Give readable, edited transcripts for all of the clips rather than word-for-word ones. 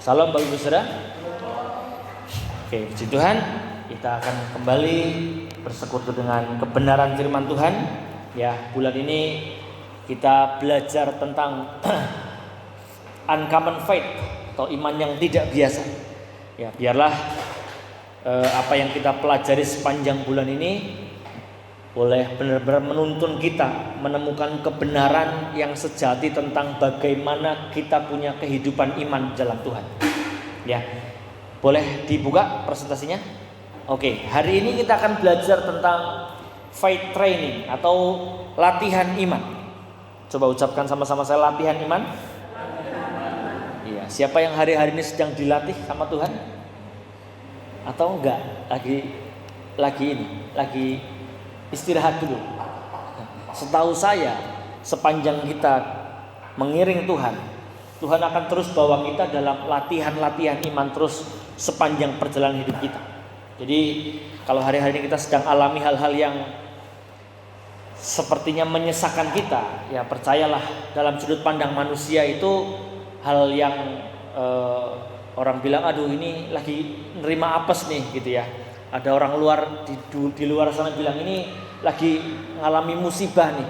Salam Bapak Ibu Saudara. Oke, puji Tuhan. Kita akan kembali bersekutu dengan kebenaran firman Tuhan. Ya, bulan ini kita belajar tentang uncommon faith atau iman yang tidak biasa. Ya, biarlah apa yang kita pelajari sepanjang bulan ini boleh benar-benar menuntun kita menemukan kebenaran yang sejati tentang bagaimana kita punya kehidupan iman dalam Tuhan. Ya, boleh dibuka presentasinya? Oke, hari ini kita akan belajar tentang faith training atau latihan iman. Coba ucapkan sama-sama saya, latihan iman. Iya, siapa yang hari-hari ini sedang dilatih sama Tuhan? Atau enggak? Lagi istirahat dulu. Setahu saya, sepanjang kita mengiring Tuhan, Tuhan akan terus bawa kita dalam latihan-latihan iman terus sepanjang perjalanan hidup kita. Jadi kalau hari-hari ini kita sedang alami hal-hal yang sepertinya menyesakan kita, ya percayalah, dalam sudut pandang manusia itu hal yang orang bilang, aduh ini lagi nerima apes nih gitu ya. Ada orang luar di luar sana bilang ini lagi ngalami musibah nih.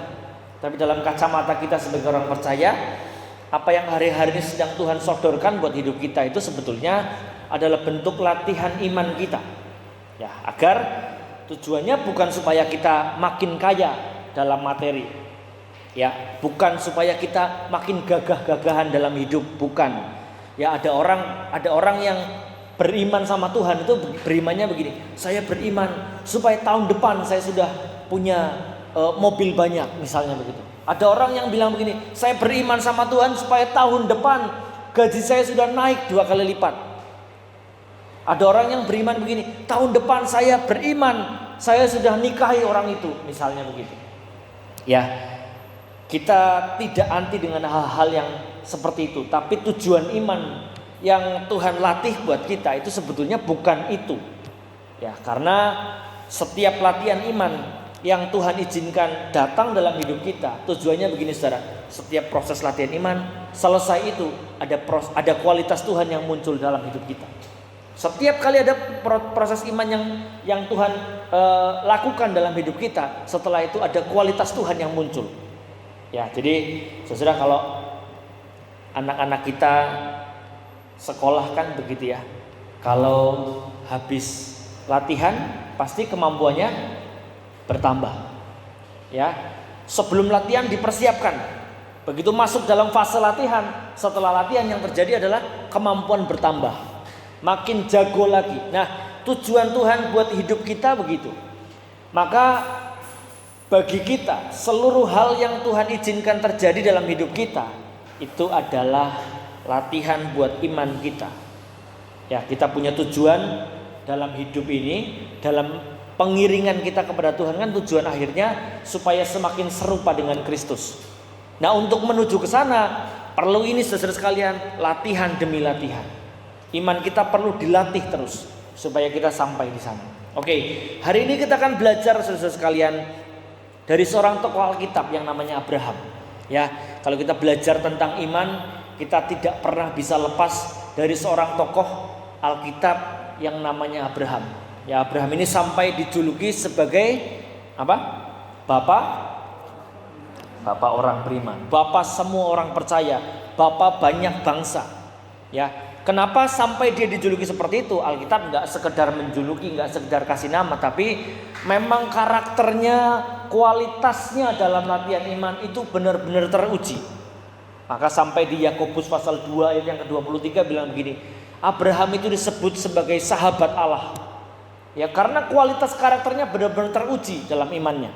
Tapi dalam kacamata kita sebagai orang percaya, apa yang hari-hari ini sedang Tuhan sodorkan buat hidup kita itu sebetulnya adalah bentuk latihan iman kita. Ya, agar tujuannya bukan supaya kita makin kaya dalam materi. Ya, bukan supaya kita makin gagah-gagahan dalam hidup, bukan. Ya, ada orang yang beriman sama Tuhan itu berimannya begini, saya beriman supaya tahun depan saya sudah punya mobil banyak, misalnya begitu. Ada orang yang bilang begini, saya beriman sama Tuhan supaya tahun depan gaji saya sudah naik 2 kali lipat. Ada orang yang beriman begini, tahun depan saya beriman saya sudah nikahi orang itu, misalnya begitu. Ya, kita tidak anti dengan hal-hal yang seperti itu, tapi tujuan iman yang Tuhan latih buat kita itu sebetulnya bukan itu. Ya, karena setiap latihan iman yang Tuhan izinkan datang dalam hidup kita, tujuannya begini saudara. Setiap proses latihan iman selesai itu ada kualitas Tuhan yang muncul dalam hidup kita. Setiap kali ada proses iman yang Tuhan lakukan dalam hidup kita, setelah itu ada kualitas Tuhan yang muncul. Ya, jadi saudara, kalau anak-anak kita sekolah kan begitu ya, kalau habis latihan pasti kemampuannya bertambah. Ya, sebelum latihan dipersiapkan. Begitu masuk dalam fase latihan, setelah latihan yang terjadi adalah kemampuan bertambah, makin jago lagi. Nah, tujuan Tuhan buat hidup kita begitu. Maka bagi kita, seluruh hal yang Tuhan izinkan terjadi dalam hidup kita itu adalah latihan buat iman kita. Ya, kita punya tujuan dalam hidup ini, dalam pengiringan kita kepada Tuhan kan tujuan akhirnya supaya semakin serupa dengan Kristus. Nah, untuk menuju ke sana perlu ini saudara sekalian, latihan demi latihan. Iman kita perlu dilatih terus supaya kita sampai di sana. Oke, hari ini kita akan belajar saudara sekalian dari seorang tokoh Alkitab yang namanya Abraham. Ya, kalau kita belajar tentang iman, kita tidak pernah bisa lepas dari seorang tokoh Alkitab yang namanya Abraham. Ya, Abraham ini sampai dijuluki sebagai apa? Bapak orang beriman, bapak semua orang percaya, bapak banyak bangsa. Ya, kenapa sampai dia dijuluki seperti itu? Alkitab nggak sekedar menjuluki, nggak sekedar kasih nama, tapi memang karakternya, kualitasnya dalam latihan iman itu benar-benar teruji. Maka sampai di Yakobus pasal 2 ayat yang ke-23 bilang begini, Abraham itu disebut sebagai sahabat Allah. Ya, karena kualitas karakternya benar-benar teruji dalam imannya.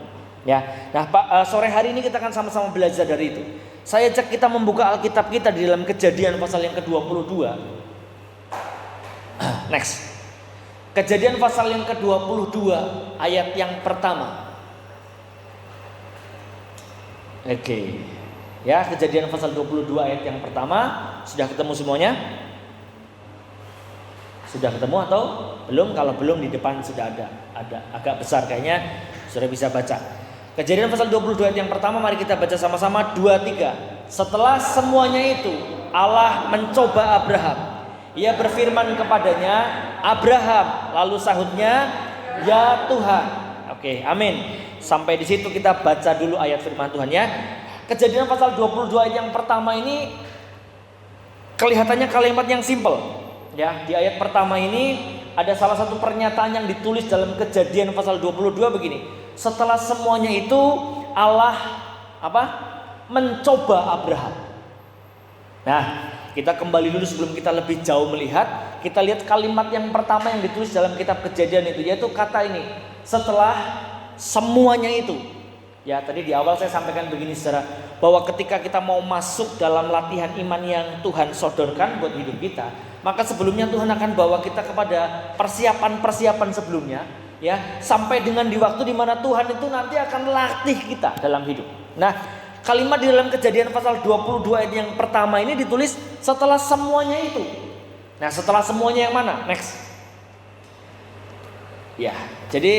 Ya. Nah, sore hari ini kita akan sama-sama belajar dari itu. Saya ajak kita membuka Alkitab kita di dalam Kejadian pasal yang ke-22. Next. Kejadian pasal yang ke-22 ayat yang pertama. Oke. Ya, Kejadian pasal 22 ayat yang pertama. Sudah ketemu semuanya? Sudah ketemu atau belum? Kalau belum di depan sudah ada agak besar kayaknya, sudah bisa baca. Kejadian pasal 22 ayat yang pertama, mari kita baca sama-sama 2-3. Setelah semuanya itu Allah mencoba Abraham. Ia berfirman kepadanya, Abraham. Lalu sahutnya, ya Tuhan. Oke, amin. Sampai di situ kita baca dulu ayat firman Tuhan ya. Kejadian pasal 22 ayat yang pertama ini kelihatannya kalimat yang simpel. Ya, di ayat pertama ini ada salah satu pernyataan yang ditulis dalam Kejadian pasal 22 begini. Setelah semuanya itu Allah mencoba Abraham. Nah, kita kembali dulu sebelum kita lebih jauh melihat. Kita lihat kalimat yang pertama yang ditulis dalam kitab Kejadian itu, yaitu kata ini, setelah semuanya itu. Ya, tadi di awal saya sampaikan begini bahwa ketika kita mau masuk dalam latihan iman yang Tuhan sodorkan buat hidup kita, maka sebelumnya Tuhan akan bawa kita kepada persiapan-persiapan sebelumnya, ya, sampai dengan di waktu di mana Tuhan itu nanti akan latih kita dalam hidup. Nah, kalimat di dalam Kejadian pasal 22 ayat yang pertama ini ditulis setelah semuanya itu. Nah, setelah semuanya yang mana? Next. Ya, jadi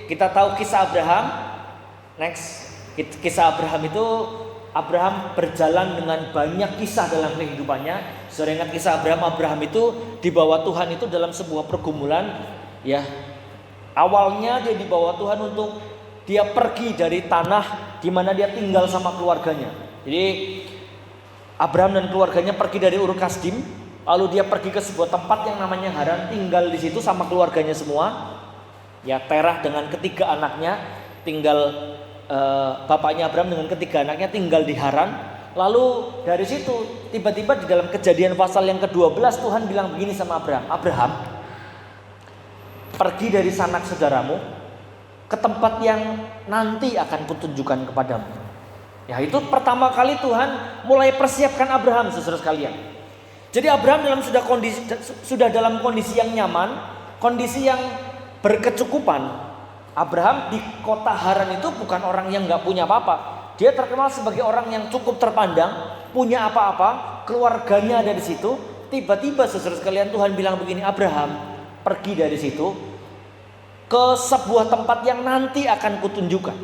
kita tahu kisah Abraham. Next. Kisah Abraham itu, Abraham berjalan dengan banyak kisah dalam kehidupannya. Saudara ingat kisah Abraham itu dibawa Tuhan itu dalam sebuah pergumulan, ya. Awalnya dia dibawa Tuhan untuk dia pergi dari tanah di mana dia tinggal sama keluarganya. Jadi Abraham dan keluarganya pergi dari Ur Kasdim, lalu dia pergi ke sebuah tempat yang namanya Haran, tinggal di situ sama keluarganya semua. Ya, Terah dengan ketiga anaknya tinggal, bapaknya Abraham dengan ketiga anaknya tinggal di Haran. Lalu dari situ tiba-tiba di dalam Kejadian pasal yang ke-12 Tuhan bilang begini sama Abraham, Abraham, pergi dari sanak saudaramu ke tempat yang nanti akan kutunjukkan kepadamu. Ya, itu pertama kali Tuhan mulai persiapkan Abraham, saudara sekalian. Jadi Abraham sudah dalam kondisi yang nyaman, kondisi yang berkecukupan. Abraham di kota Haran itu bukan orang yang gak punya apa-apa. Dia terkenal sebagai orang yang cukup terpandang, punya apa-apa, keluarganya ada di situ. Tiba-tiba saudara sekalian Tuhan bilang begini, Abraham, pergi dari situ ke sebuah tempat yang nanti akan kutunjukkan.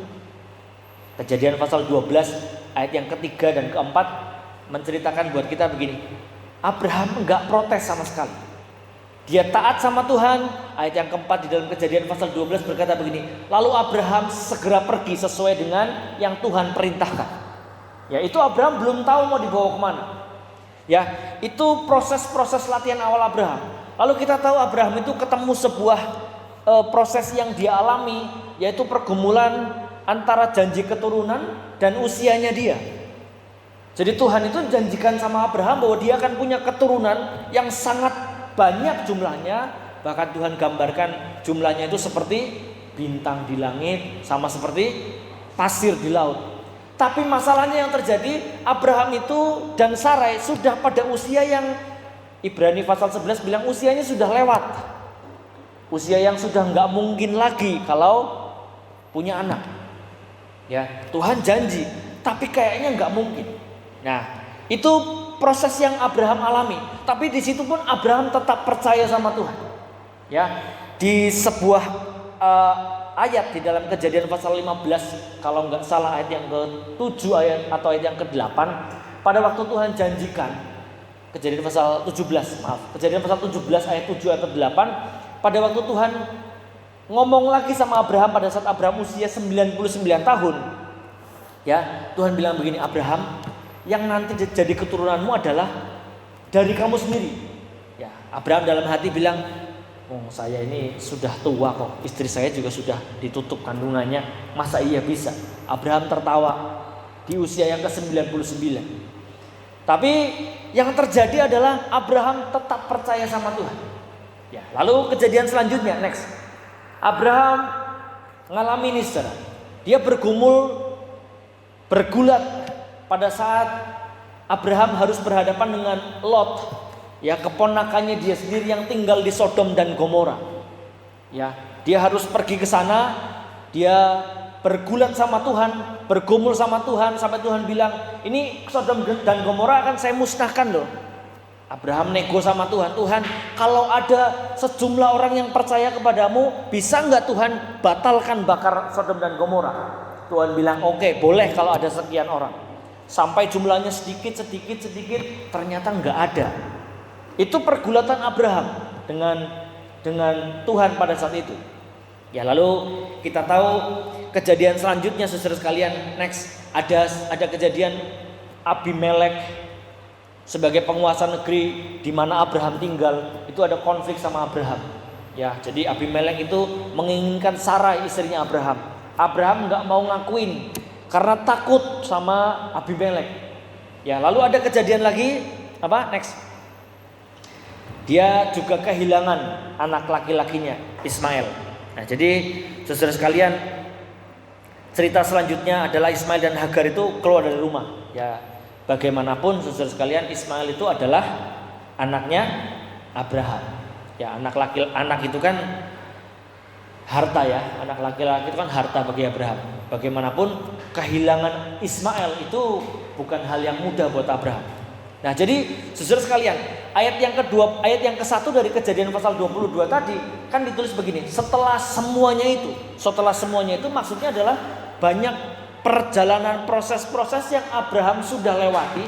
Kejadian pasal 12 ayat yang ketiga dan keempat menceritakan buat kita begini. Abraham enggak protes sama sekali. Dia taat sama Tuhan. Ayat yang keempat di dalam Kejadian pasal 12 berkata begini, lalu Abraham segera pergi sesuai dengan yang Tuhan perintahkan. Ya, itu Abraham belum tahu mau dibawa kemana. Ya, itu proses-proses latihan awal Abraham. Lalu kita tahu Abraham itu ketemu sebuah proses yang dia alami, yaitu pergumulan antara janji keturunan dan usianya dia. Jadi Tuhan itu janjikan sama Abraham bahwa dia akan punya keturunan yang sangat banyak jumlahnya. Bahkan Tuhan gambarkan jumlahnya itu seperti bintang di langit, sama seperti pasir di laut. Tapi masalahnya yang terjadi, Abraham itu dan Sarai sudah pada usia yang Ibrani pasal 11 bilang usianya sudah lewat. Usia yang sudah gak mungkin lagi kalau punya anak. Ya, Tuhan janji, tapi kayaknya gak mungkin. Nah, itu proses yang Abraham alami. Tapi di situ pun Abraham tetap percaya sama Tuhan. Ya, di sebuah ayat di dalam Kejadian pasal 15, kalau nggak salah ayat yang ke-7 ayat atau ayat yang ke-8, pada waktu Tuhan janjikan, Kejadian pasal 17, Kejadian pasal 17 ayat 7 atau 8, pada waktu Tuhan ngomong lagi sama Abraham pada saat Abraham usia 99 tahun. Ya, Tuhan bilang begini, Abraham, yang nanti jadi keturunanmu adalah dari kamu sendiri. Ya, Abraham dalam hati bilang, oh, saya ini sudah tua kok, istri saya juga sudah ditutup kandungannya, masa iya bisa? Abraham tertawa di usia yang ke-99. Tapi yang terjadi adalah Abraham tetap percaya sama Tuhan. Ya, lalu kejadian selanjutnya, next. Abraham ngalami ini, saudara. Dia bergulat pada saat Abraham harus berhadapan dengan Lot, ya, keponakannya dia sendiri yang tinggal di Sodom dan Gomora. Ya, dia harus pergi ke sana, dia bergulat sama Tuhan, bergumul sama Tuhan sampai Tuhan bilang, ini Sodom dan Gomora akan saya musnahkan loh. Abraham nego sama Tuhan, Tuhan, kalau ada sejumlah orang yang percaya kepadamu, bisa nggak Tuhan batalkan bakar Sodom dan Gomora? Tuhan bilang, oke, boleh kalau ada sekian orang. Sampai jumlahnya sedikit, ternyata nggak ada. Itu pergulatan Abraham dengan Tuhan pada saat itu. Ya, lalu kita tahu kejadian selanjutnya, saudara sekalian. Next, ada kejadian Abimelek sebagai penguasa negeri di mana Abraham tinggal. Itu ada konflik sama Abraham. Ya, jadi Abimelek itu menginginkan Sarai, istrinya Abraham. Abraham nggak mau ngakuin karena takut sama Abimelek. Ya, lalu ada kejadian lagi apa? Next. Dia juga kehilangan anak laki-lakinya, Ismail. Nah, jadi saudara sekalian, cerita selanjutnya adalah Ismail dan Hagar itu keluar dari rumah. Ya, bagaimanapun saudara sekalian, Ismail itu adalah anaknya Abraham. Ya, anak itu kan harta ya, anak laki-laki itu kan harta bagi Abraham. Bagaimanapun kehilangan Ismail itu bukan hal yang mudah buat Abraham. Nah, jadi saudara sekalian, ayat yang ke-1 dari Kejadian pasal 22 tadi kan ditulis begini, setelah semuanya itu maksudnya adalah banyak perjalanan proses-proses yang Abraham sudah lewati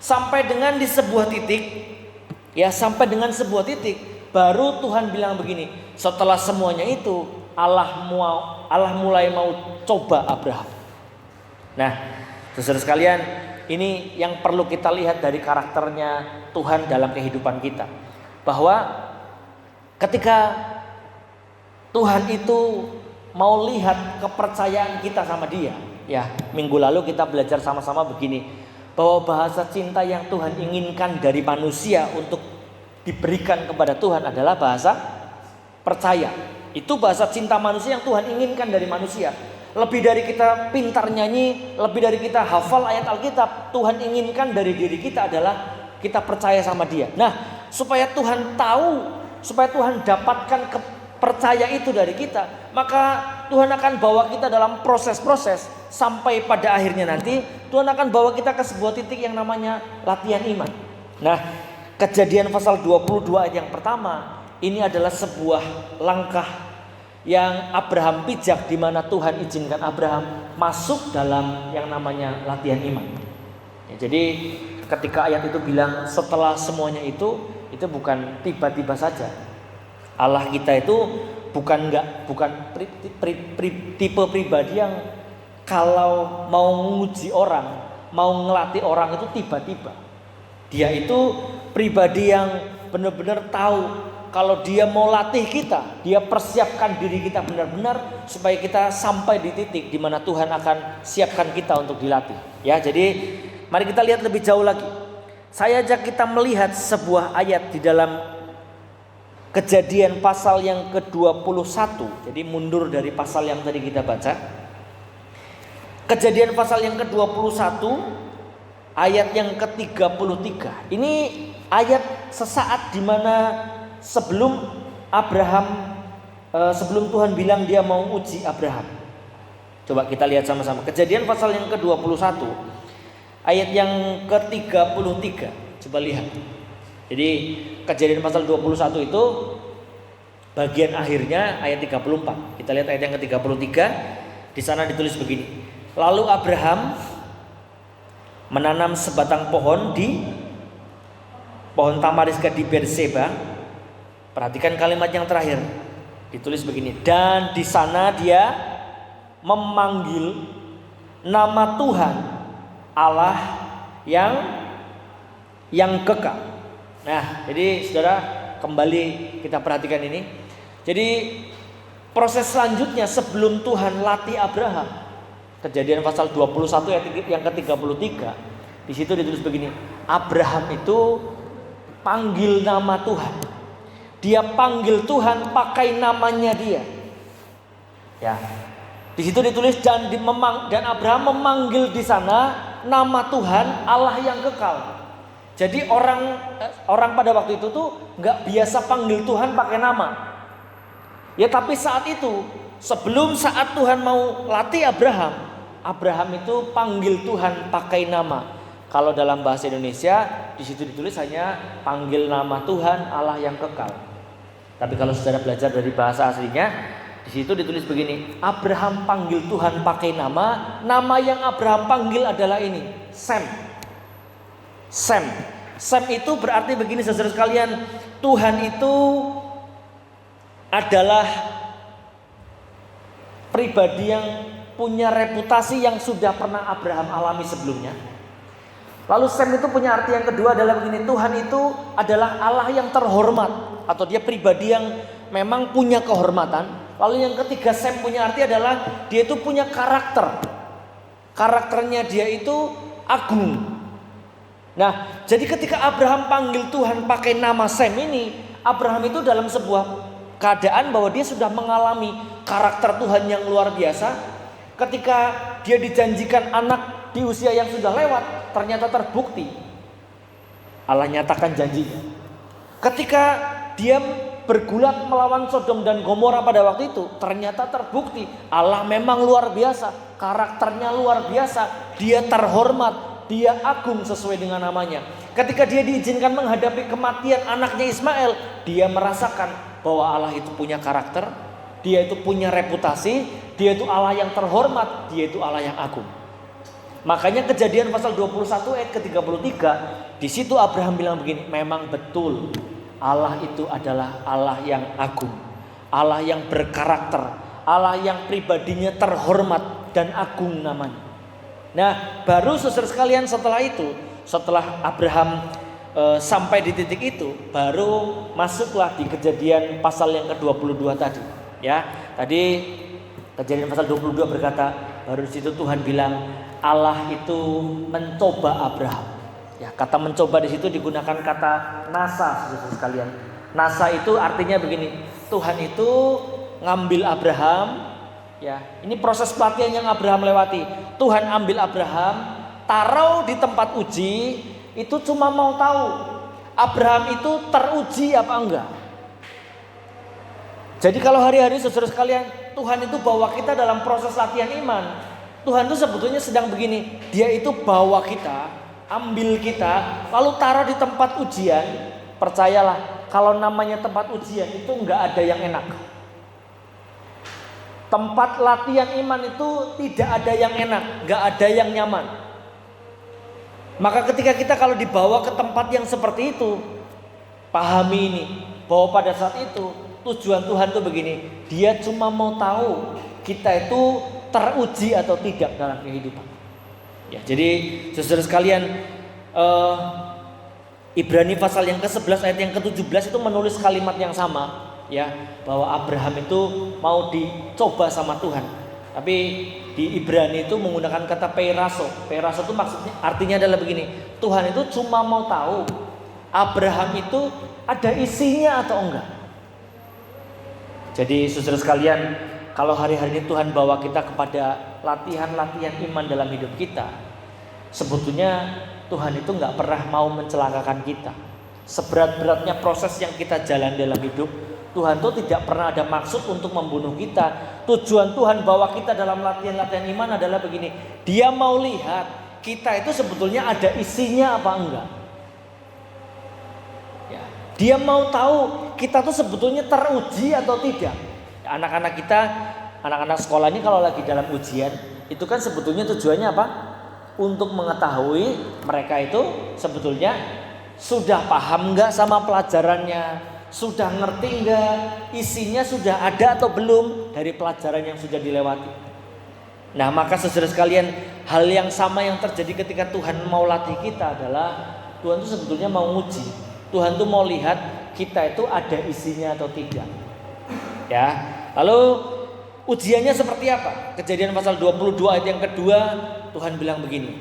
sampai dengan di sebuah titik. Ya, sampai dengan sebuah titik baru Tuhan bilang begini, setelah semuanya itu Allah mulai mau coba Abraham. Nah, saudara sekalian, ini yang perlu kita lihat dari karakternya Tuhan dalam kehidupan kita. Bahwa ketika Tuhan itu mau lihat kepercayaan kita sama Dia. Ya, minggu lalu kita belajar sama-sama begini, bahwa bahasa cinta yang Tuhan inginkan dari manusia untuk diberikan kepada Tuhan adalah bahasa percaya. Itu bahasa cinta manusia yang Tuhan inginkan dari manusia. Lebih dari kita pintar nyanyi, lebih dari kita hafal ayat Alkitab, Tuhan inginkan dari diri kita adalah kita percaya sama Dia. Nah, supaya Tuhan tahu, supaya Tuhan dapatkan percaya itu dari kita, maka Tuhan akan bawa kita dalam proses-proses sampai pada akhirnya nanti Tuhan akan bawa kita ke sebuah titik yang namanya latihan iman. Nah, Kejadian pasal 22 ayat yang pertama ini adalah sebuah langkah yang Abraham pijak, di mana Tuhan izinkan Abraham masuk dalam yang namanya latihan iman. Ya, jadi ketika ayat itu bilang setelah semuanya itu bukan tiba-tiba saja. Allah kita itu bukan tipe pribadi yang kalau mau menguji orang, mau ngelatih orang itu tiba-tiba. Dia itu pribadi yang benar-benar tahu kalau dia mau latih kita, dia persiapkan diri kita benar-benar supaya kita sampai di titik di mana Tuhan akan siapkan kita untuk dilatih. Ya, jadi mari kita lihat lebih jauh lagi. Saya ajak kita melihat sebuah ayat di dalam Kejadian pasal yang ke-21. Jadi mundur dari pasal yang tadi kita baca. Kejadian pasal yang ke-21 ayat yang ke-33. Ini ayat sesaat di mana sebelum Tuhan bilang Dia mau uji Abraham. Coba kita lihat sama-sama. Kejadian pasal yang ke-21 ayat yang ke-33. Coba lihat. Jadi Kejadian pasal 21 itu bagian akhirnya ayat 34. Kita lihat ayat yang ke-33. Di sana ditulis begini. Lalu Abraham menanam sebatang pohon tamariska di Berseba. Perhatikan kalimat yang terakhir. Ditulis begini, dan di sana dia memanggil nama Tuhan Allah yang kekal. Nah, jadi saudara, kembali kita perhatikan ini. Jadi proses selanjutnya sebelum Tuhan latih Abraham, Kejadian pasal 21 ayat yang ke-33, di situ ditulis begini, Abraham itu panggil nama Tuhan. Dia panggil Tuhan pakai namanya dia. Ya. Di situ ditulis dan Abraham memanggil di sana nama Tuhan Allah yang kekal. Jadi orang pada waktu itu tuh nggak biasa panggil Tuhan pakai nama. Ya, tapi saat itu sebelum saat Tuhan mau latih Abraham itu panggil Tuhan pakai nama. Kalau dalam bahasa Indonesia di situ ditulis hanya panggil nama Tuhan Allah yang kekal. Tapi kalau saudara belajar dari bahasa aslinya, di situ ditulis begini, Abraham panggil Tuhan pakai nama yang Abraham panggil adalah ini, Sem. Sem itu berarti begini saudara sekalian, Tuhan itu adalah pribadi yang punya reputasi yang sudah pernah Abraham alami sebelumnya. Lalu Sem itu punya arti yang kedua adalah begini, Tuhan itu adalah Allah yang terhormat, atau dia pribadi yang memang punya kehormatan. Lalu yang ketiga Sem punya arti adalah dia itu punya karakter. Karakternya dia itu agung. Nah, jadi ketika Abraham panggil Tuhan pakai nama Sem ini, Abraham itu dalam sebuah keadaan bahwa dia sudah mengalami karakter Tuhan yang luar biasa. Ketika dia dijanjikan anak di usia yang sudah lewat, ternyata terbukti Allah nyatakan janjinya. Ketika dia bergulat melawan Sodom dan Gomora pada waktu itu, ternyata terbukti Allah memang luar biasa, karakternya luar biasa, dia terhormat, dia agung sesuai dengan namanya. Ketika dia diizinkan menghadapi kematian anaknya Ismail, dia merasakan bahwa Allah itu punya karakter, dia itu punya reputasi, dia itu Allah yang terhormat, dia itu Allah yang agung. Makanya Kejadian pasal 21 ayat ke-33, di situ Abraham bilang begini, memang betul Allah itu adalah Allah yang agung, Allah yang berkarakter, Allah yang pribadinya terhormat dan agung namanya. Nah, baru saudara sekalian setelah itu, setelah Abraham sampai di titik itu, baru masuklah di Kejadian pasal yang ke-22 tadi. Ya, tadi Kejadian pasal 22 berkata, baru di situ Tuhan bilang Allah itu mencoba Abraham. Ya, kata mencoba di situ digunakan kata nasa, saudara sekalian. Nasa itu artinya begini, Tuhan itu ngambil Abraham. Ya, ini proses pelatihan yang Abraham lewati. Tuhan ambil Abraham, taruh di tempat uji, itu cuma mau tahu Abraham itu teruji apa enggak. Jadi kalau hari-hari saudara sekalian, Tuhan itu bawa kita dalam proses latihan iman. Tuhan itu sebetulnya sedang begini, dia itu bawa kita, ambil kita, lalu taruh di tempat ujian. Percayalah, kalau namanya tempat ujian itu enggak ada yang enak. Tempat latihan iman itu tidak ada yang enak, enggak ada yang nyaman. Maka ketika kita kalau dibawa ke tempat yang seperti itu, pahami ini, bahwa pada saat itu tujuan Tuhan itu begini, dia cuma mau tahu kita itu teruji atau tidak dalam kehidupan. Ya, jadi saudara sekalian, Ibrani pasal yang ke-11 ayat yang ke-17 itu menulis kalimat yang sama, ya, bahwa Abraham itu mau dicoba sama Tuhan. Tapi di Ibrani itu menggunakan kata peiraso. Peiraso itu maksudnya artinya adalah begini, Tuhan itu cuma mau tahu Abraham itu ada isinya atau enggak. Jadi saudara sekalian, kalau hari-hari ini Tuhan bawa kita kepada latihan-latihan iman dalam hidup kita, sebetulnya Tuhan itu nggak pernah mau mencelakakan kita. Seberat-beratnya proses yang kita jalan dalam hidup, Tuhan itu tidak pernah ada maksud untuk membunuh kita. Tujuan Tuhan bawa kita dalam latihan-latihan iman adalah begini, dia mau lihat kita itu sebetulnya ada isinya apa enggak. Ya, dia mau tahu kita tuh sebetulnya teruji atau tidak. Anak-anak kita, anak-anak sekolah ini kalau lagi dalam ujian, itu kan sebetulnya tujuannya apa? Untuk mengetahui mereka itu sebetulnya sudah paham enggak sama pelajarannya, sudah ngerti enggak, isinya sudah ada atau belum dari pelajaran yang sudah dilewati. Nah, maka saudara sekalian, hal yang sama yang terjadi ketika Tuhan mau latih kita adalah Tuhan itu sebetulnya mau uji. Tuhan itu mau lihat kita itu ada isinya atau tidak. Ya, lalu ujiannya seperti apa? Kejadian pasal 22 ayat yang kedua, Tuhan bilang begini.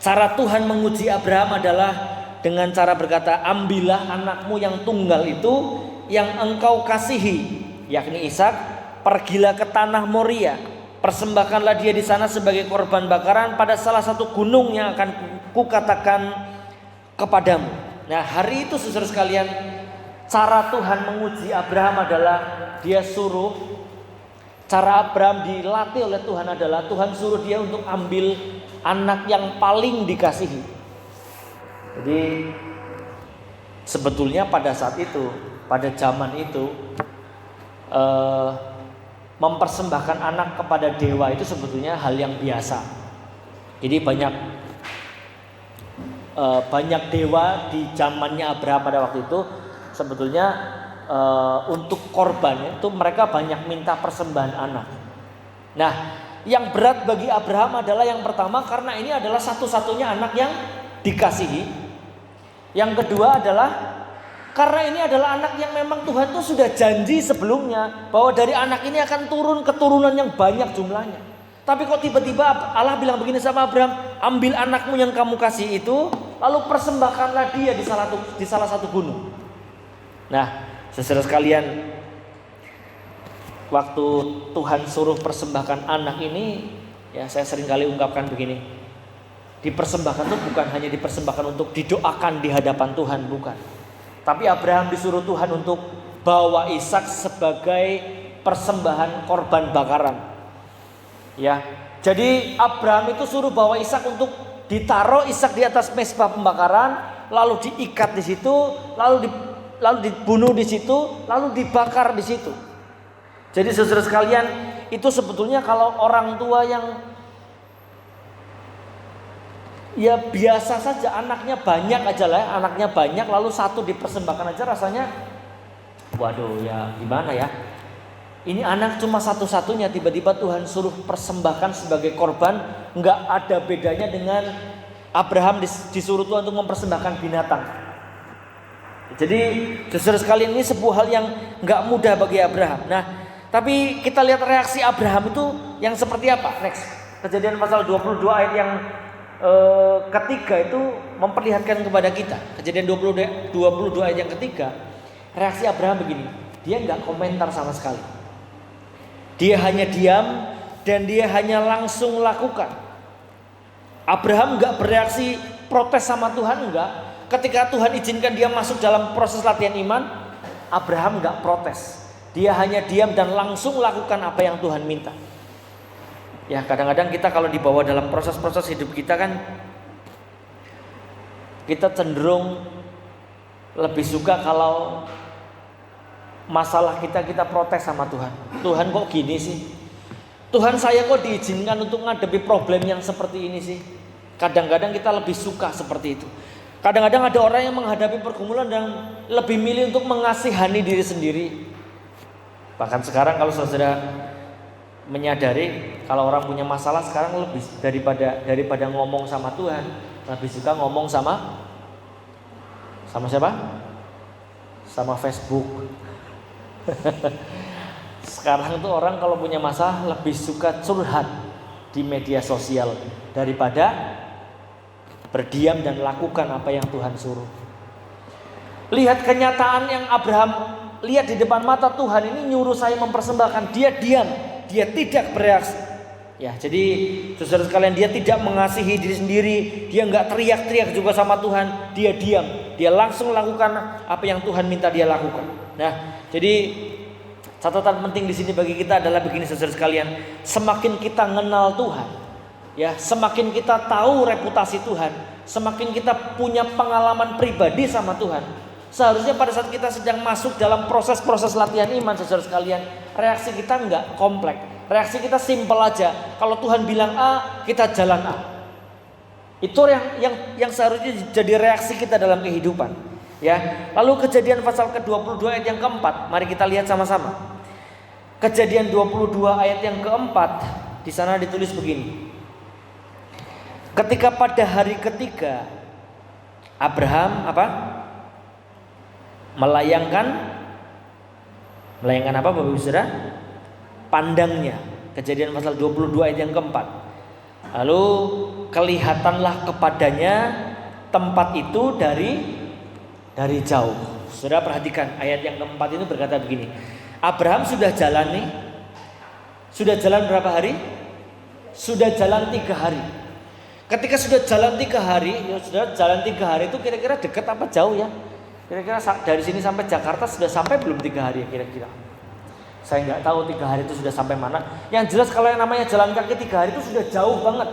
Cara Tuhan menguji Abraham adalah dengan cara berkata, ambillah anakmu yang tunggal itu yang engkau kasihi, yakni Ishak, pergilah ke tanah Moria, persembahkanlah dia di sana sebagai korban bakaran pada salah satu gunung yang akan kukatakan kepadamu. Nah, hari itu saudara sekalian, cara Tuhan menguji Abraham adalah dia suruh, cara Abraham dilatih oleh Tuhan adalah Tuhan suruh dia untuk ambil anak yang paling dikasihi. Jadi sebetulnya pada saat itu, pada zaman itu, mempersembahkan anak kepada dewa itu sebetulnya hal yang biasa. Jadi banyak banyak dewa di zamannya Abraham pada waktu itu. Sebetulnya untuk korban itu mereka banyak minta persembahan anak. Nah, yang berat bagi Abraham adalah yang pertama karena ini adalah satu-satunya anak yang dikasihi. Yang kedua adalah karena ini adalah anak yang memang Tuhan tuh sudah janji sebelumnya bahwa dari anak ini akan turun keturunan yang banyak jumlahnya. Tapi kok tiba-tiba Allah bilang begini sama Abraham, ambil anakmu yang kamu kasih itu, lalu persembahkanlah dia di salah satu gunung. Nah, saudara sekalian, waktu Tuhan suruh persembahkan anak ini, ya saya sering kali ungkapkan begini, dipersembahkan itu bukan hanya dipersembahkan untuk didoakan di hadapan Tuhan, bukan. Tapi Abraham disuruh Tuhan untuk bawa Ishak sebagai persembahan korban bakaran. Ya, jadi Abraham itu suruh bawa Ishak untuk ditaruh Ishak di atas mezbah pembakaran, lalu diikat di situ, lalu dibunuh di situ, lalu dibakar di situ. Jadi saudara sekalian, itu sebetulnya kalau orang tua yang ya biasa saja, anaknya banyak aja lah, anaknya banyak lalu satu dipersembahkan aja, rasanya waduh ya gimana ya. Ini anak cuma satu-satunya, tiba-tiba Tuhan suruh persembahkan sebagai korban. Nggak ada bedanya dengan Abraham disuruh Tuhan untuk mempersembahkan binatang. Jadi saudara sekalian, ini sebuah hal yang nggak mudah bagi Abraham. Nah, tapi kita lihat reaksi Abraham itu yang seperti apa. Next, Kejadian pasal 22 ayat yang ketiga itu memperlihatkan kepada kita. Kejadian 22 ayat yang ketiga, reaksi Abraham begini, dia nggak komentar sama sekali. Dia hanya diam dan dia hanya langsung lakukan. Abraham nggak bereaksi protes sama Tuhan, enggak. Ketika Tuhan izinkan dia masuk dalam proses latihan iman, Abraham nggak protes. Dia hanya diam dan langsung lakukan apa yang Tuhan minta. Ya, kadang-kadang kita kalau dibawa dalam proses-proses hidup kita kan, kita cenderung lebih suka kalau masalah kita protes sama Tuhan. Tuhan kok gini sih? Tuhan, saya kok diizinkan untuk ngadepi problem yang seperti ini sih? Kadang-kadang kita lebih suka seperti itu. Kadang-kadang ada orang yang menghadapi pergumulan dan lebih milih untuk mengasihani diri sendiri. Bahkan sekarang kalau saudara menyadari kalau orang punya masalah sekarang lebih daripada ngomong sama Tuhan, lebih suka ngomong sama siapa? Sama Facebook. Sekarang tuh orang kalau punya masalah lebih suka curhat di media sosial daripada berdiam dan lakukan apa yang Tuhan suruh. Lihat kenyataan yang Abraham lihat di depan mata, Tuhan ini nyuruh saya mempersembahkan, dia diam, dia tidak bereaksi. Ya, jadi saudara sekalian, dia tidak mengasihi diri sendiri, dia nggak teriak-teriak juga sama Tuhan, dia diam, dia langsung lakukan apa yang Tuhan minta dia lakukan. Nah, jadi catatan penting di sini bagi kita adalah begini saudara sekalian, semakin kita mengenal Tuhan, ya, semakin kita tahu reputasi Tuhan, semakin kita punya pengalaman pribadi sama Tuhan. Seharusnya pada saat kita sedang masuk dalam proses-proses latihan iman, saudara sekalian, reaksi kita enggak kompleks, reaksi kita simpel aja. Kalau Tuhan bilang A, kita jalan A. Itu yang seharusnya jadi reaksi kita dalam kehidupan. Ya, lalu Kejadian pasal ke-22 ayat yang keempat, mari kita lihat sama-sama. Kejadian 22 ayat yang keempat, di sana ditulis begini. Ketika pada hari ketiga Abraham melayangkan apa Bapak Ibu Saudara? Pandangnya. Kejadian pasal 22 ayat yang keempat. Lalu kelihatanlah kepadanya tempat itu dari jauh. Saudara perhatikan ayat yang keempat itu berkata begini. Abraham sudah jalan nih. Sudah jalan berapa hari? Sudah jalan 3 hari. Ketika sudah jalan 3 hari, ya sudah jalan 3 hari itu kira-kira dekat apa jauh ya? Kira-kira dari sini sampai Jakarta sudah sampai belum 3 hari ya kira-kira? Saya nggak tahu 3 hari itu sudah sampai mana. Yang jelas kalau yang namanya jalan kaki 3 hari itu sudah jauh banget.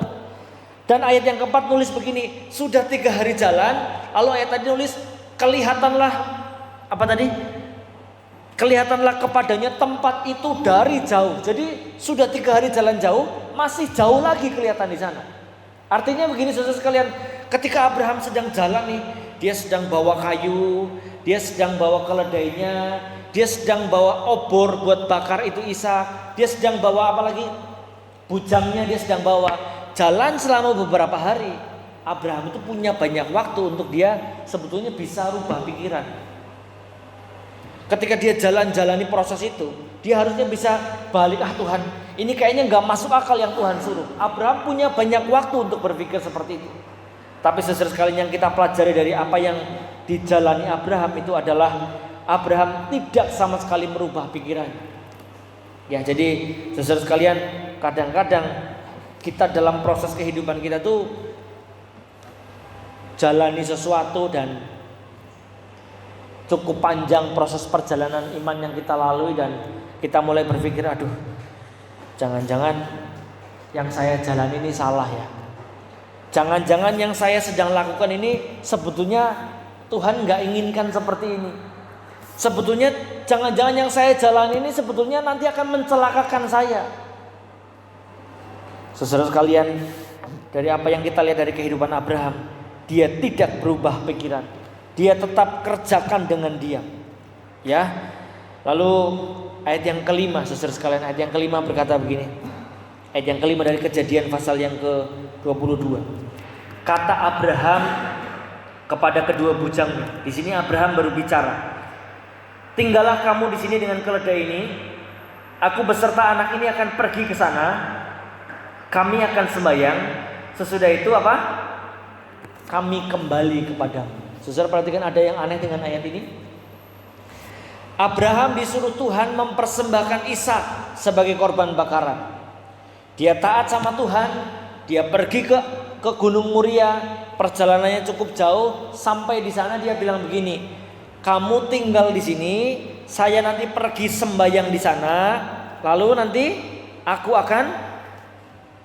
Dan ayat yang keempat nulis begini, sudah 3 hari jalan. Lalu ayat tadi nulis kelihatanlah apa tadi? Kelihatanlah kepadanya tempat itu dari jauh. Jadi sudah 3 hari jalan jauh, masih jauh lagi kelihatan di sana. Artinya begini saudara sekalian, Ketika Abraham sedang jalan nih, dia sedang bawa kayu, dia sedang bawa keledainya, dia sedang bawa obor buat bakar itu Ishak, dia sedang bawa apa lagi? Bujangnya dia sedang bawa. Jalan selama beberapa hari. Abraham itu punya banyak waktu untuk dia sebetulnya bisa rubah pikiran. Ketika dia jalan-jalani proses itu, dia harusnya bisa balik, Tuhan, ini kayaknya gak masuk akal yang Tuhan suruh. Abraham punya banyak waktu untuk berpikir seperti itu. Tapi saudara sekalian, yang kita pelajari dari apa yang dijalani Abraham itu adalah Abraham tidak sama sekali merubah pikiran. Ya, jadi saudara sekalian, kadang-kadang kita dalam proses kehidupan kita tuh jalani sesuatu dan cukup panjang proses perjalanan iman yang kita lalui dan kita mulai berpikir, aduh, jangan-jangan yang saya jalani ini salah ya. Jangan-jangan yang saya sedang lakukan ini sebetulnya Tuhan gak inginkan seperti ini. Sebetulnya jangan-jangan yang saya jalani ini sebetulnya nanti akan mencelakakan saya. Saudara sekalian, dari apa yang kita lihat dari kehidupan Abraham, dia tidak berubah pikiran. Dia tetap kerjakan dengan diam. Ya. Lalu ayat yang kelima, saudara sekalian, ayat yang kelima berkata begini. Ayat yang kelima dari Kejadian pasal yang ke-22. Kata Abraham kepada kedua bujangnya. Di sini Abraham baru bicara. Tinggallah kamu di sini dengan keledai ini. Aku beserta anak ini akan pergi ke sana. Kami akan sembahyang. Sesudah itu apa? Kami kembali kepadamu. Saudara perhatikan, ada yang aneh dengan ayat ini. Abraham disuruh Tuhan mempersembahkan Ishak sebagai korban bakaran. Dia taat sama Tuhan. Dia pergi ke Gunung Moria. Perjalanannya cukup jauh. Sampai di sana dia bilang begini, kamu tinggal di sini, saya nanti pergi sembahyang di sana, lalu nanti aku akan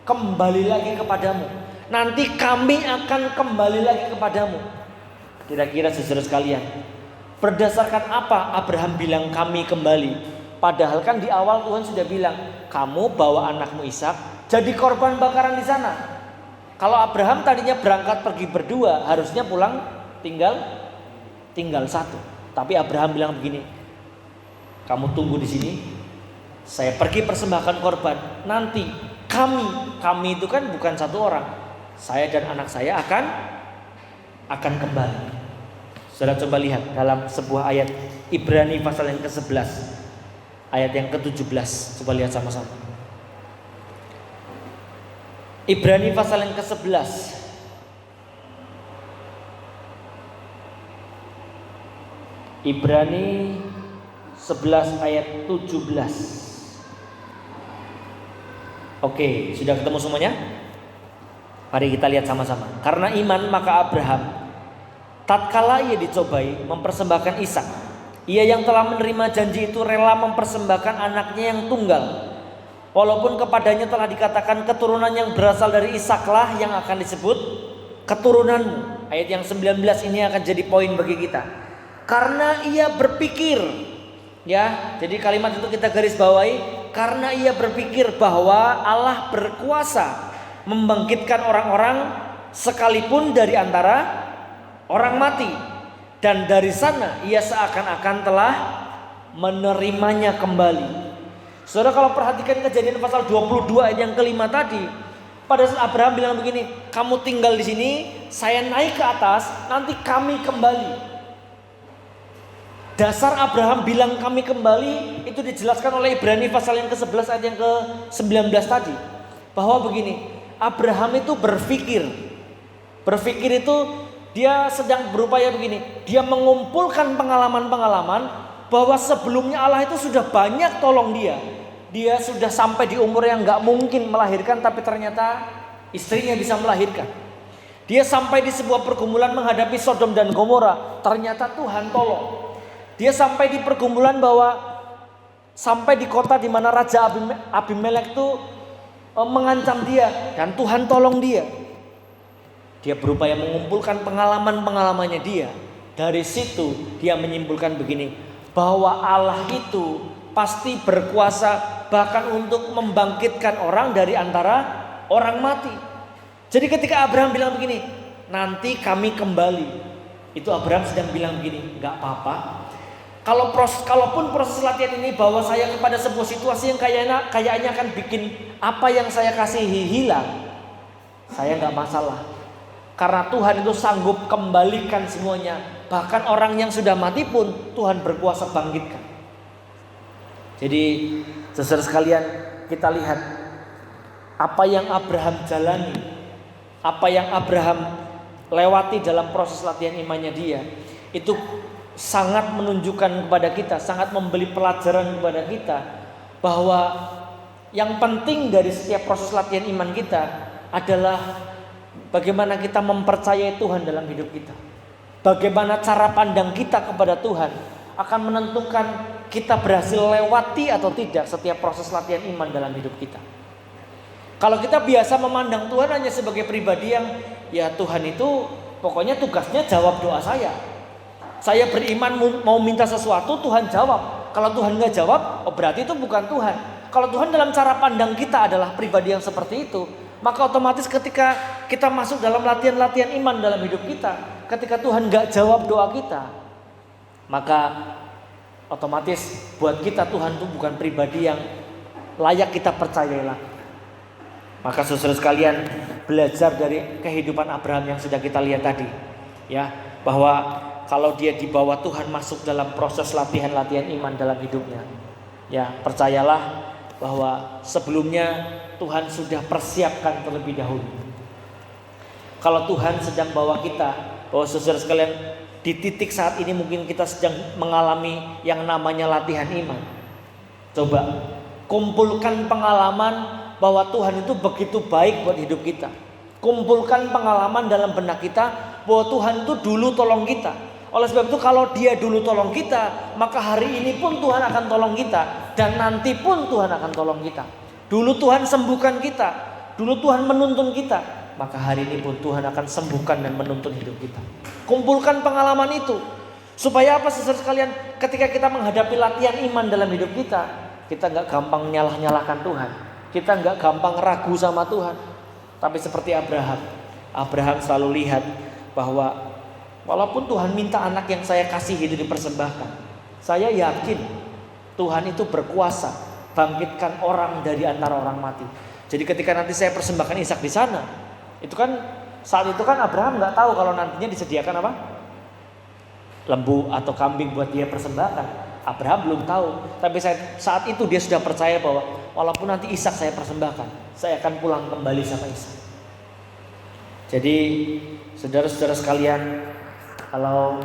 kembali lagi kepadamu. Nanti kami akan kembali lagi kepadamu. Kira-kira saudara sekalian, berdasarkan apa Abraham bilang kami kembali? Padahal kan di awal Tuhan sudah bilang, kamu bawa anakmu Ishak jadi korban bakaran di sana. Kalau Abraham tadinya berangkat pergi berdua, harusnya pulang tinggal satu. Tapi Abraham bilang begini, kamu tunggu di sini, saya pergi persembahkan korban. Nanti kami itu kan bukan satu orang, saya dan anak saya akan kembali. Saudara coba lihat dalam sebuah ayat Ibrani pasal yang ke-11, ayat yang ke-17. Coba lihat sama-sama. Ibrani pasal yang ke-11. Ibrani 11 ayat 17. Oke, sudah ketemu semuanya? Mari kita lihat sama-sama. Karena iman maka Abraham, tatkala ia dicobai, mempersembahkan Ishak. Ia yang telah menerima janji itu rela mempersembahkan anaknya yang tunggal. Walaupun kepadanya telah dikatakan keturunan yang berasal dari Ishaklah yang akan disebut keturunanmu. Ayat yang 19 ini akan jadi poin bagi kita. Karena ia berpikir, ya, jadi kalimat itu kita garis bawahi. Karena ia berpikir bahwa Allah berkuasa membangkitkan orang-orang sekalipun dari antara orang mati. Dan dari sana ia seakan-akan telah menerimanya kembali. Saudara kalau perhatikan Kejadian pasal 22 ayat yang kelima tadi, pada saat Abraham bilang begini, kamu tinggal di sini, saya naik ke atas, nanti kami kembali. Dasar Abraham bilang kami kembali itu dijelaskan oleh Ibrani pasal yang ke-11 ayat yang ke-19 tadi. Bahwa begini, Abraham itu berpikir itu dia sedang berupaya begini, dia mengumpulkan pengalaman-pengalaman bahwa sebelumnya Allah itu sudah banyak tolong dia. Dia sudah sampai di umur yang gak mungkin melahirkan, tapi ternyata istrinya bisa melahirkan. Dia sampai di sebuah pergumulan menghadapi Sodom dan Gomora, ternyata Tuhan tolong. Dia sampai di pergumulan bahwa sampai di kota di mana Raja Abimelek itu mengancam dia, dan Tuhan tolong dia. Dia berupaya mengumpulkan pengalaman-pengalamannya dia. Dari situ dia menyimpulkan begini, bahwa Allah itu pasti berkuasa bahkan untuk membangkitkan orang dari antara orang mati. Jadi ketika Abraham bilang begini, nanti kami kembali. Itu Abraham sedang bilang begini, nggak apa-apa. Kalaupun proses latihan ini bawa saya kepada sebuah situasi yang kayaknya akan bikin apa yang saya kasihi hilang, saya nggak masalah. Karena Tuhan itu sanggup kembalikan semuanya. Bahkan orang yang sudah mati pun Tuhan berkuasa bangkitkan. Jadi saudara sekalian, kita lihat apa yang Abraham jalani, apa yang Abraham lewati dalam proses latihan imannya dia, itu sangat menunjukkan kepada kita, sangat memberi pelajaran kepada kita bahwa yang penting dari setiap proses latihan iman kita adalah bagaimana kita mempercayai Tuhan dalam hidup kita. Bagaimana cara pandang kita kepada Tuhan akan menentukan kita berhasil lewati atau tidak setiap proses latihan iman dalam hidup kita. Kalau kita biasa memandang Tuhan hanya sebagai pribadi yang ya Tuhan itu pokoknya tugasnya jawab doa saya. Saya beriman mau minta sesuatu, Tuhan jawab. Kalau Tuhan nggak jawab, berarti itu bukan Tuhan. Kalau Tuhan dalam cara pandang kita adalah pribadi yang seperti itu, maka otomatis ketika kita masuk dalam latihan-latihan iman dalam hidup kita, ketika Tuhan nggak jawab doa kita, maka otomatis buat kita Tuhan itu bukan pribadi yang layak kita percayai lagi. Maka saudara sekalian, belajar dari kehidupan Abraham yang sudah kita lihat tadi, ya, bahwa kalau dia dibawa Tuhan masuk dalam proses latihan-latihan iman dalam hidupnya, ya percayalah bahwa sebelumnya Tuhan sudah persiapkan terlebih dahulu. Kalau Tuhan sedang bawa kita, bahwa saudara sekalian di titik saat ini mungkin kita sedang mengalami yang namanya latihan iman. Coba kumpulkan pengalaman bahwa Tuhan itu begitu baik buat hidup kita. Kumpulkan pengalaman dalam benak kita bahwa Tuhan itu dulu tolong kita. Oleh sebab itu kalau dia dulu tolong kita, maka hari ini pun Tuhan akan tolong kita. Dan nanti pun Tuhan akan tolong kita. Dulu Tuhan sembuhkan kita, dulu Tuhan menuntun kita, maka hari ini pun Tuhan akan sembuhkan dan menuntun hidup kita. Kumpulkan pengalaman itu. Supaya apa saudara sekalian, ketika kita menghadapi latihan iman dalam hidup kita gak gampang nyalah-nyalahkan Tuhan. Kita gak gampang ragu sama Tuhan. Tapi seperti Abraham selalu lihat bahwa walaupun Tuhan minta anak yang saya kasihi itu dipersembahkan, saya yakin Tuhan itu berkuasa bangkitkan orang dari antara orang mati. Jadi ketika nanti saya persembahkan Ishak di sana, itu kan saat itu kan Abraham nggak tahu kalau nantinya disediakan apa, lembu atau kambing buat dia persembahkan. Abraham belum tahu, tapi saat itu dia sudah percaya bahwa walaupun nanti Ishak saya persembahkan, saya akan pulang kembali sama Ishak. Jadi saudara-saudara sekalian, kalau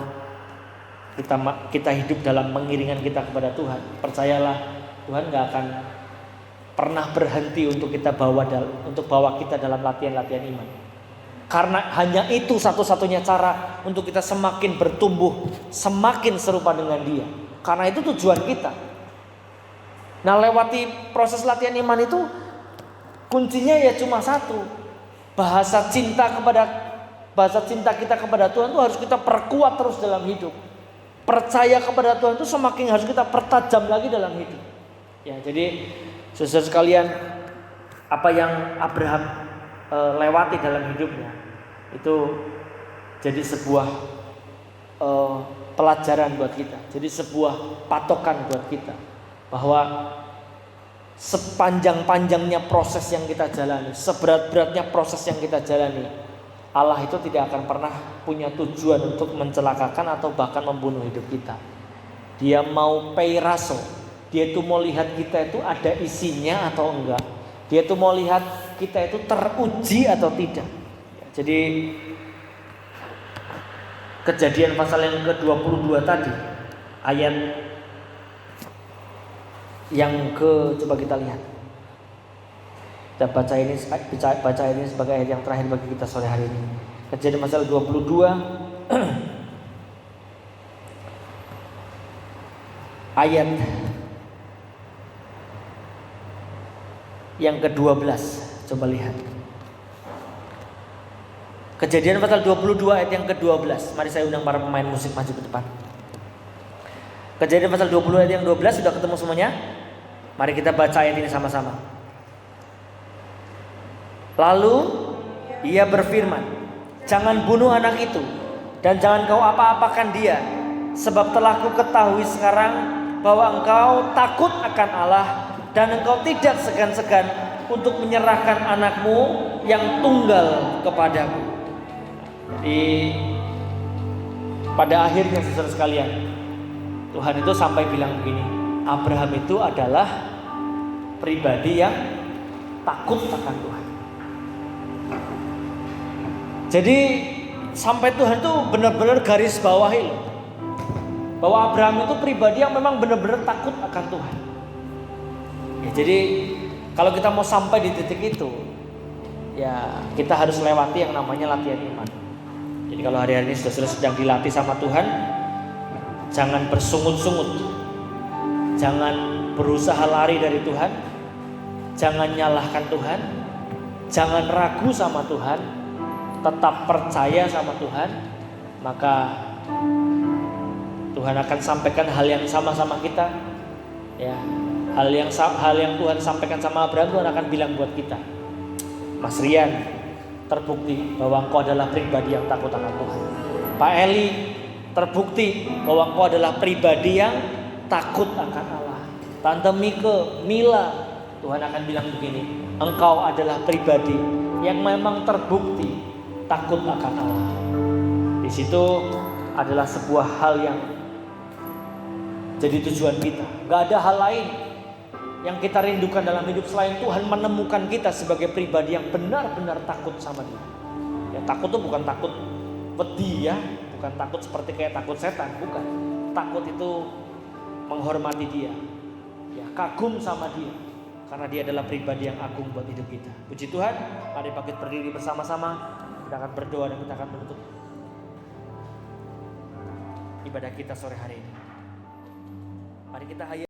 kita hidup dalam pengiringan kita kepada Tuhan, percayalah Tuhan gak akan pernah berhenti untuk bawa kita dalam latihan-latihan iman. Karena hanya itu satu-satunya cara untuk kita semakin bertumbuh, semakin serupa dengan Dia. Karena itu tujuan kita. Nah, lewati proses latihan iman itu kuncinya ya cuma satu. Bahasa cinta kita kepada Tuhan itu harus kita perkuat terus dalam hidup. Percaya kepada Tuhan itu semakin harus kita pertajam lagi dalam hidup. Ya, jadi saudara sekalian, apa yang Abraham lewati dalam hidupnya itu jadi sebuah pelajaran buat kita. Jadi sebuah patokan buat kita bahwa sepanjang-panjangnya proses yang kita jalani, seberat-beratnya proses yang kita jalani, Allah itu tidak akan pernah punya tujuan untuk mencelakakan atau bahkan membunuh hidup kita. Dia mau peiraso, dia itu mau lihat kita itu ada isinya atau enggak. Dia itu mau lihat kita itu teruji atau tidak. Jadi Kejadian pasal yang ke-22 tadi, ayat yang coba kita lihat. Kita baca ini sebagai ayat yang terakhir bagi kita sore hari ini. Kejadian pasal 22 ayat yang ke-12. Coba lihat. Kejadian pasal 22 ayat yang ke-12. Mari saya undang para pemain musik maju ke depan. Kejadian pasal 20 ayat yang 12, sudah ketemu semuanya? Mari kita baca ayat ini sama-sama. Lalu ia berfirman, Jangan bunuh anak itu, dan jangan kau apa-apakan dia, sebab telah ku ketahui sekarang bahwa engkau takut akan Allah, dan engkau tidak segan-segan untuk menyerahkan anakmu yang tunggal kepadaku. Pada akhirnya saudara sekalian, Tuhan itu sampai bilang begini, Abraham itu adalah pribadi yang takut akan Tuhan. Jadi sampai Tuhan itu benar-benar garis bawahi loh, bahwa Abraham itu pribadi yang memang benar-benar takut akan Tuhan. Ya, jadi kalau kita mau sampai di titik itu, ya kita harus lewati yang namanya latihan iman. Jadi kalau hari-hari ini saudara sedang dilatih sama Tuhan, jangan bersungut-sungut, jangan berusaha lari dari Tuhan, jangan nyalahkan Tuhan, jangan ragu sama Tuhan, tetap percaya sama Tuhan, maka Tuhan akan sampaikan hal yang sama kita. Ya, hal yang Tuhan sampaikan sama Abraham, Tuhan akan bilang buat kita. Mas Rian, terbukti bahwa engkau adalah pribadi yang takut akan Tuhan. Pak Eli, terbukti bahwa engkau adalah pribadi yang takut akan Allah. Tante Mike, Mila, Tuhan akan bilang begini, engkau adalah pribadi yang memang terbukti takut akan Allah. Di situ adalah sebuah hal yang jadi tujuan kita. Gak ada hal lain yang kita rindukan dalam hidup selain Tuhan menemukan kita sebagai pribadi yang benar-benar takut sama Dia. Ya, takut itu bukan takut wedi ya, bukan takut seperti kayak takut setan, bukan. Takut itu menghormati Dia, ya, kagum sama Dia, karena Dia adalah pribadi yang agung buat hidup kita. Puji Tuhan, mari bangkit berdiri bersama-sama. Kita akan berdoa dan kita akan menutup ibadah kita sore hari ini. Mari kita